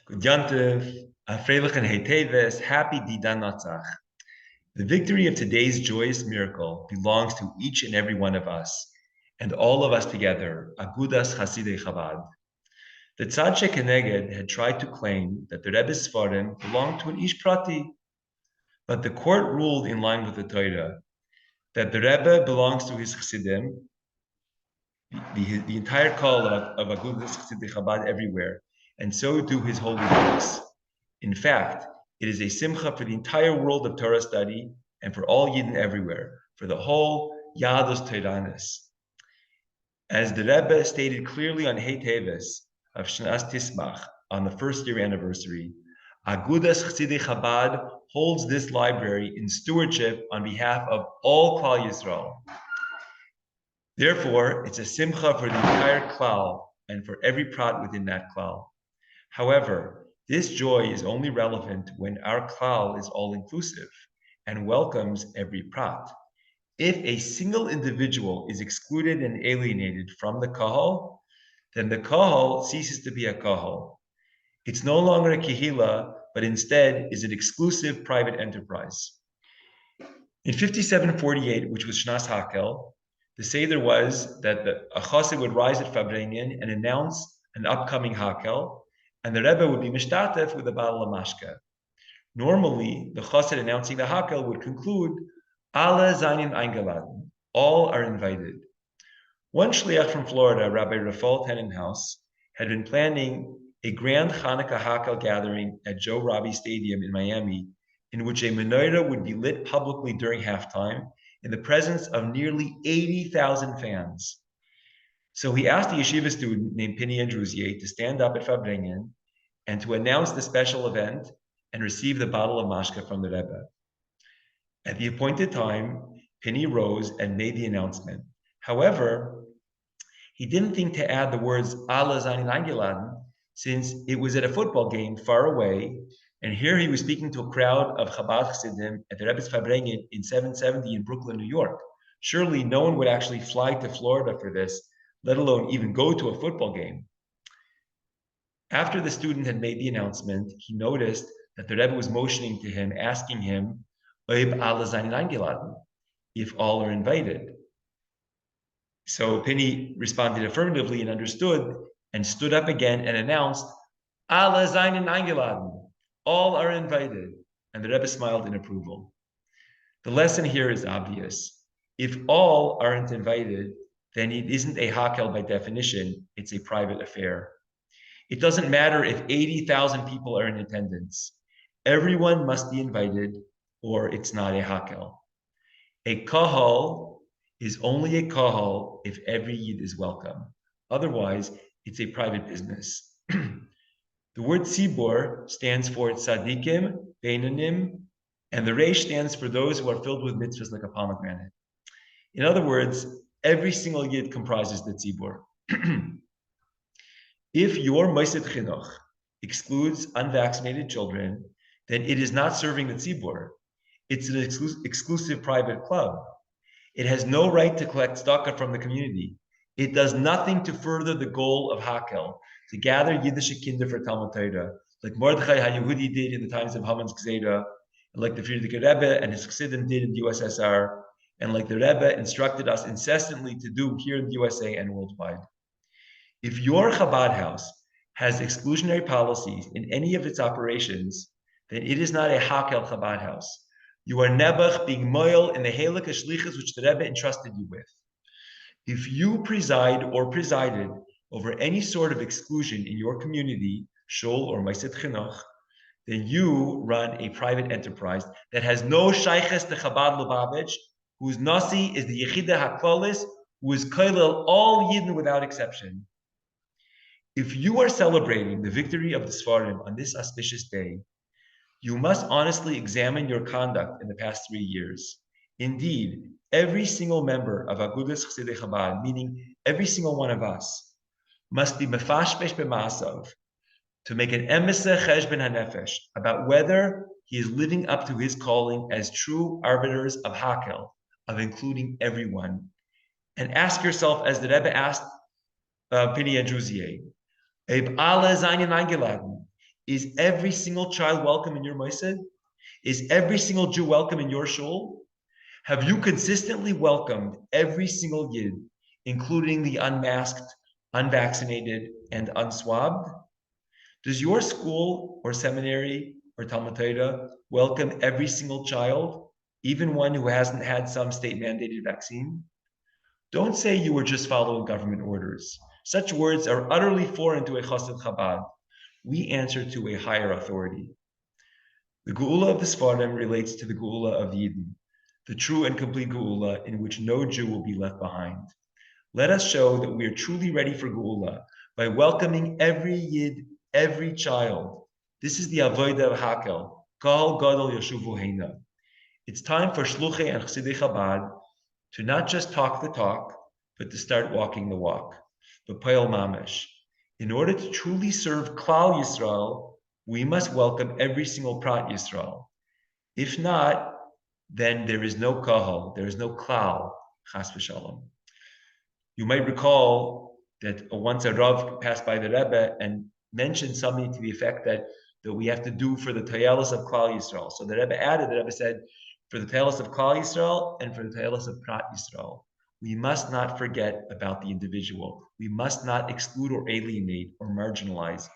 Good Yantiv, Freilich and Heiteves, happy Didan Natzach. The victory of today's joyous miracle belongs to each and every one of us, and all of us together, Agudas Hasidei Chabad. The Tzad Shekeneged had tried to claim that the Rebbe's Sfarim belonged to an Ish Prati, but the court ruled in line with the Torah that the Rebbe belongs to his Chassidim, the entire call of Agudas Hasidei Chabad everywhere, and so do his holy books. In fact, it is a simcha for the entire world of Torah study and for all Yidden everywhere, for the whole Yadus Teiranis. As the Rebbe stated clearly on Hey Teves of Shnas Tismach on the first year anniversary, Agudas Chassidei Chabad holds this library in stewardship on behalf of all Klal Yisrael. Therefore, it's a simcha for the entire Klal and for every prat within that Klal. However, this joy is only relevant when our klal is all-inclusive and welcomes every prat. If a single individual is excluded and alienated from the kahal, then the kahal ceases to be a kahal. It's no longer a kehila, but instead is an exclusive private enterprise. In 5748, which was Shnas Hakel, the Seder was that a chassid would rise at Fabrengen and announce an upcoming Hakel, and the Rebbe would be mishtatef with the Baal Lamashka. Normally, the chassid announcing the Hakel would conclude, Alle seinen eingeladen, all are invited. One shliach from Florida, Rabbi Rafal Tenenhaus, had been planning a grand Hanukkah Hakel gathering at Joe Robbie Stadium in Miami, in which a menorah would be lit publicly during halftime in the presence of nearly 80,000 fans. So he asked a yeshiva student named Pini Andruzier to stand up at Fabrengen and to announce the special event and receive the bottle of mashka from the Rebbe. At the appointed time, Pini rose and made the announcement. However, he didn't think to add the words Alla Zanin Eingeladen, since it was at a football game far away, and here he was speaking to a crowd of Chabad Chassidim at the Rebbe's Fabrengen in 770 in Brooklyn, New York. Surely no one would actually fly to Florida for this, let alone even go to a football game. After the student had made the announcement, he noticed that the Rebbe was motioning to him, asking him, if all are invited. So Pini responded affirmatively and understood, and stood up again and announced, all are invited. And the Rebbe smiled in approval. The lesson here is obvious. If all aren't invited, then it isn't a hakel by definition, it's a private affair. It doesn't matter if 80,000 people are in attendance. Everyone must be invited, or it's not a hakel. A kahal is only a kahal if every yid is welcome. Otherwise, it's a private business. The word tzibor stands for tzadikim, beinanim, and the reish stands for those who are filled with mitzvahs like a pomegranate. In other words, every single yid comprises the tzibor. If your Moised Chinuch excludes unvaccinated children, then it is not serving the tzibor. It's an exclusive private club. It has no right to collect tzedakah from the community. It does nothing to further the goal of Hakel, to gather Yiddish kinder for Talmud Torah, like Mordechai HaYehudi did in the times of Haman's Gzeda, and like the Frierdiker Rebbe and his Chassidim did in the USSR, and like the Rebbe instructed us incessantly to do here in the USA and worldwide. If your Chabad house has exclusionary policies in any of its operations, then it is not a Hakel Chabad house. You are Nebuch being moil in the Helik Shlichus which the Rebbe entrusted you with. If you preside or presided over any sort of exclusion in your community, Shul or Maiset Chinuch, then you run a private enterprise that has no Shayches to Chabad Lubavitch, whose Nasi is the Yechida HaKlalis, who is Kailel all Yidden without exception. If you are celebrating the victory of the Sfarim on this auspicious day, you must honestly examine your conduct in the past 3 years. Indeed, every single member of Agudas Chassidei Chabad, meaning every single one of us, must be mefashpesh b'maasav, to make an emesa cheshben hanefesh about whether he is living up to his calling as true arbiters of Hakel, of including everyone. And ask yourself, as the Rebbe asked Pini Andruzier, Is every single child welcome in your moised? Is every single Jew welcome in your shul? Have you consistently welcomed every single Yid, including the unmasked, unvaccinated, and unswabbed? Does your school or seminary or Talmud Torah welcome every single child, even one who hasn't had some state-mandated vaccine? Don't say you were just following government orders. Such words are utterly foreign to a Chassid Chabad. We answer to a higher authority. The Geula of the Sfarim relates to the Geula of Yidden, the true and complete Geula in which no Jew will be left behind. Let us show that we are truly ready for Geula by welcoming every Yid, every child. This is the Avodah of Hakel, Kol Gadol Yoshuvu Heina. It's time for Shluchei and Chassidei Chabad to not just talk the talk, but to start walking the walk. But Poel Mamish. In order to truly serve Klal Yisrael, we must welcome every single Prat Yisrael. If not, then there is no Kahal, there is no Klal, Chas v'shalom. You might recall that once a Rav passed by the Rebbe and mentioned something to the effect that we have to do for the Tayalis of Klal Yisrael. So the Rebbe said, for the Tayalis of Klal Yisrael and for the Tayalis of Prat Yisrael. We must not forget about the individual. We must not exclude or alienate or marginalize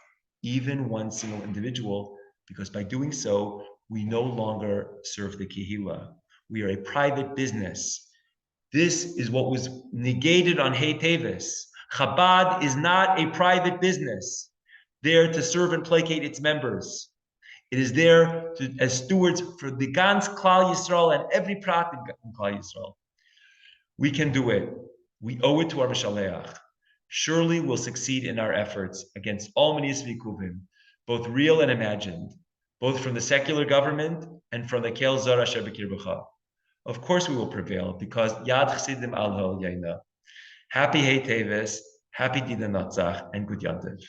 even one single individual, because by doing so, we no longer serve the Kehillah. We are a private business. This is what was negated on Hey Tevis. Chabad is not a private business there to serve and placate its members. It is there as stewards for the Gans Klal Yisrael and every prat in Klal Yisrael. We can do it. We owe it to our Mishaleach. Surely we'll succeed in our efforts against all Manis Vikuvim, both real and imagined, both from the secular government and from the Kel Zor Asher B'Kirbecha. Of course we will prevail, because Yad Chasidim Al Hol Yaina. Happy Hey Teves, happy Dida Natzach, and Good Yantiv.